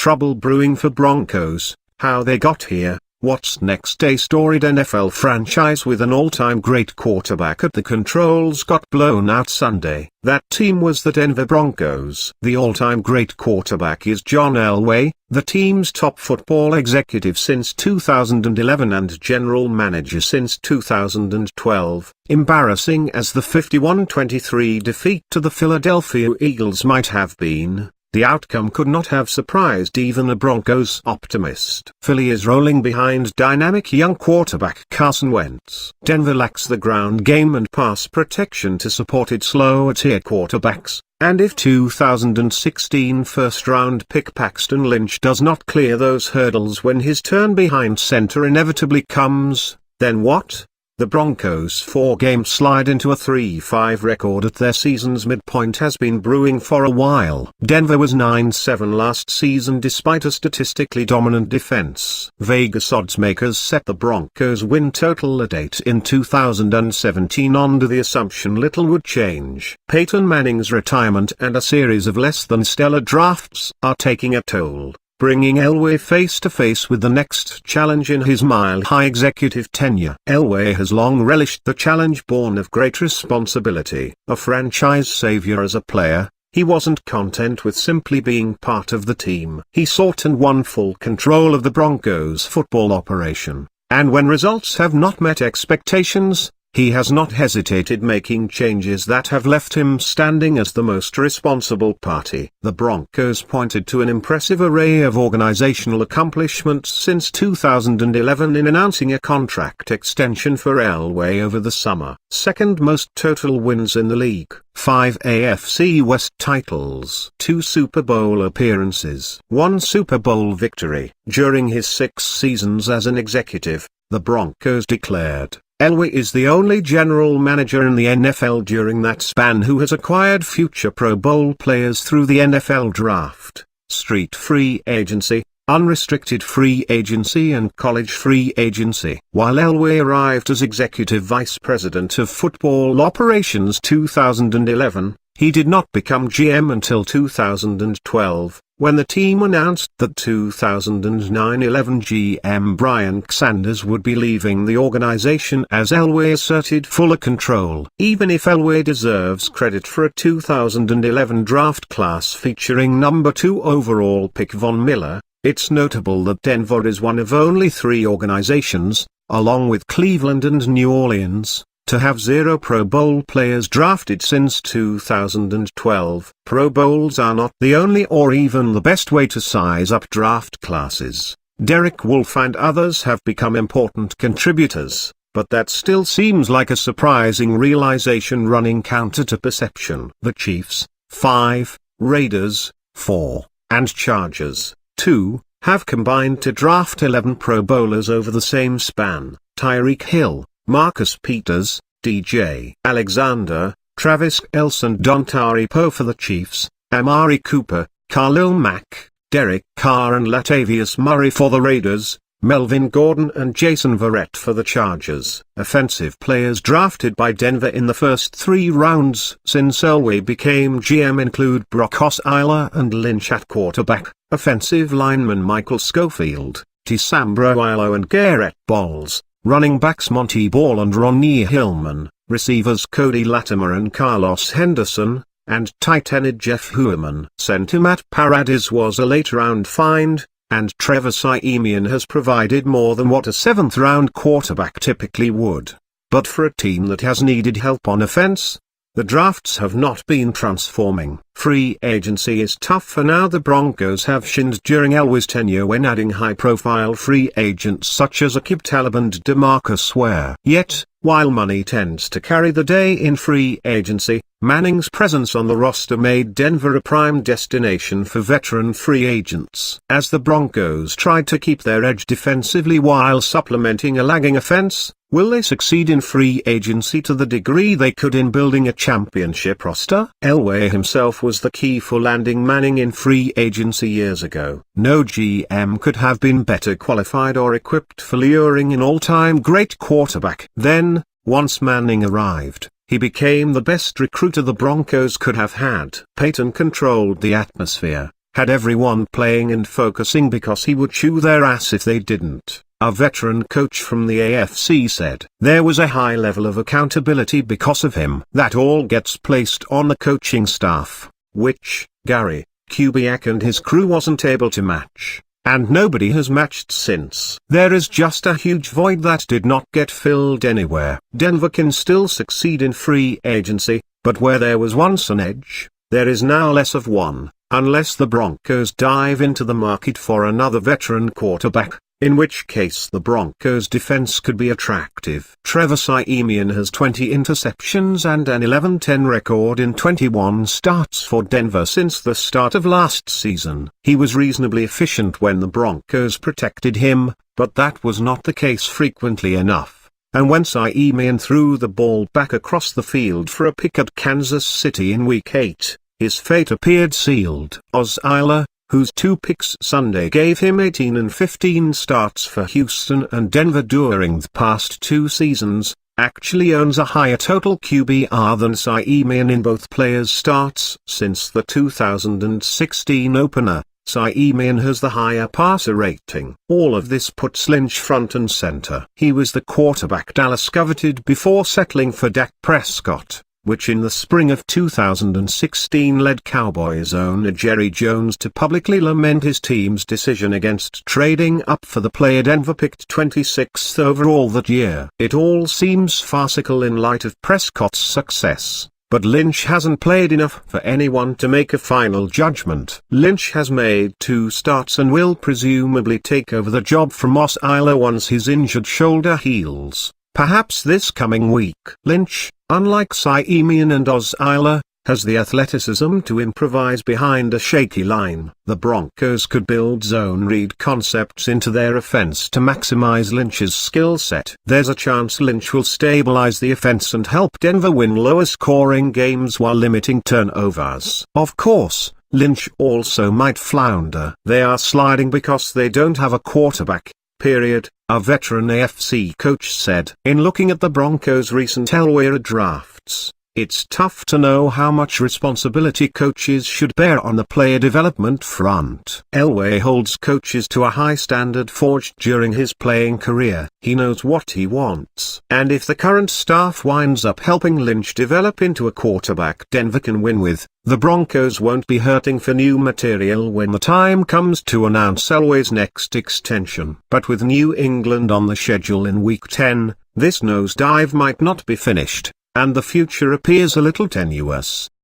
trouble brewing for Broncos, how they got here, what's next. A storied NFL franchise with an all-time great quarterback at the controls got blown out Sunday. That team was the Denver Broncos. The all-time great quarterback is John Elway, the team's top football executive since 2011 and general manager since 2012. Embarrassing as the 51-23 defeat to the Philadelphia Eagles might have been, the outcome could not have surprised even a Broncos optimist. Philly is rolling behind dynamic young quarterback Carson Wentz. Denver lacks the ground game and pass protection to support its lower-tier quarterbacks, and if 2016 first-round pick Paxton Lynch does not clear those hurdles when his turn behind center inevitably comes, then what? The Broncos' four-game slide into a 3-5 record at their season's midpoint has been brewing for a while. Denver was 9-7 last season despite a statistically dominant defense. Vegas oddsmakers set the Broncos' win total at 8 in 2017 under the assumption little would change. Peyton Manning's retirement and a series of less-than-stellar drafts are taking a toll, bringing Elway face-to-face with the next challenge in his mile-high executive tenure. Elway has long relished the challenge born of great responsibility. A franchise savior as a player, he wasn't content with simply being part of the team. He sought and won full control of the Broncos' football operation, and when results have not met expectations, he has not hesitated making changes that have left him standing as the most responsible party. The Broncos pointed to an impressive array of organizational accomplishments since 2011 in announcing a contract extension for Elway over the summer. Second most total wins in the league, 5 AFC West titles, 2 Super Bowl appearances, 1 Super Bowl victory. During his 6 seasons as an executive, the Broncos declared, Elway is the only general manager in the NFL during that span who has acquired future Pro Bowl players through the NFL draft, street free agency, unrestricted free agency and college free agency. While Elway arrived as executive vice president of football operations 2011, he did not become GM until 2012, when the team announced that 2009-11 GM Brian Sanders would be leaving the organization as Elway asserted fuller control. Even if Elway deserves credit for a 2011 draft class featuring number 2 overall pick Von Miller, it's notable that Denver is one of only 3 organizations, along with Cleveland and New Orleans, to have 0 Pro Bowl players drafted since 2012. Pro Bowls are not the only or even the best way to size up draft classes. Derek Wolfe and others have become important contributors, but that still seems like a surprising realization running counter to perception. The Chiefs, 5, Raiders, 4, and Chargers, 2, have combined to draft 11 Pro Bowlers over the same span. Tyreek Hill, Marcus Peters, DJ Alexander, Travis Kelce and Dontari Poe for the Chiefs, Amari Cooper, Khalil Mack, Derek Carr and Latavius Murray for the Raiders, Melvin Gordon and Jason Verrett for the Chargers. Offensive players drafted by Denver in the first 3 rounds since Elway became GM include Brock Osweiler and Lynch at quarterback, offensive lineman Michael Schofield, Tisam Broilo and Garrett Bowles, running backs Monty Ball and Ronnie Hillman, receivers Cody Latimer and Carlos Henderson, and tight end Jeff Heuerman. Center Matt Paradis was a late-round find, and Trevor Siemian has provided more than what a 7th-round quarterback typically would. But for a team that has needed help on offense, the drafts have not been transforming. Free agency is tough for now. The Broncos have shined during Elway's tenure when adding high-profile free agents such as Aqib Talib and DeMarcus Ware. Yet, while money tends to carry the day in free agency, Manning's presence on the roster made Denver a prime destination for veteran free agents. As the Broncos tried to keep their edge defensively while supplementing a lagging offense, will they succeed in free agency to the degree they could in building a championship roster? Elway himself was the key for landing Manning in free agency years ago. No GM could have been better qualified or equipped for luring an all-time great quarterback. Then, once Manning arrived, he became the best recruiter the Broncos could have had. Peyton controlled the atmosphere, had everyone playing and focusing because he would chew their ass if they didn't. A veteran coach from the AFC said, "There was a high level of accountability because of him. That all gets placed on the coaching staff, which, Gary Kubiak and his crew wasn't able to match. And nobody has matched since. There is just a huge void that did not get filled anywhere." Denver can still succeed in free agency, but where there was once an edge, there is now less of one, unless the Broncos dive into the market for another veteran quarterback, in which case the Broncos' defense could be attractive. Trevor Siemian has 20 interceptions and an 11-10 record in 21 starts for Denver since the start of last season. He was reasonably efficient when the Broncos protected him, but that was not the case frequently enough. And when Siemian threw the ball back across the field for a pick at Kansas City in Week 8, his fate appeared sealed. Osweiler, whose 2 picks Sunday gave him 18 and 15 starts for Houston and Denver during the past 2 seasons, actually owns a higher total QBR than Siemian in both players' starts. Since the 2016 opener, Siemian has the higher passer rating. All of this puts Lynch front and center. He was the quarterback Dallas coveted before settling for Dak Prescott, which in the spring of 2016 led Cowboys owner Jerry Jones to publicly lament his team's decision against trading up for the player Denver picked 26th overall that year. It all seems farcical in light of Prescott's success, but Lynch hasn't played enough for anyone to make a final judgment. Lynch has made 2 starts and will presumably take over the job from Osweiler once his injured shoulder heals, perhaps this coming week. Lynch, unlike Siemian and Osweiler, has the athleticism to improvise behind a shaky line. The Broncos could build zone read concepts into their offense to maximize Lynch's skill set. There's a chance Lynch will stabilize the offense and help Denver win lower scoring games while limiting turnovers. Of course, Lynch also might flounder. They are sliding because they don't have a quarterback, period, a veteran AFC coach said. In looking at the Broncos' recent Elway drafts, it's tough to know how much responsibility coaches should bear on the player development front. Elway holds coaches to a high standard forged during his playing career. He knows what he wants. And if the current staff winds up helping Lynch develop into a quarterback Denver can win with, the Broncos won't be hurting for new material when the time comes to announce Elway's next extension. But with New England on the schedule in Week 10, this nosedive might not be finished, and the future appears a little tenuous.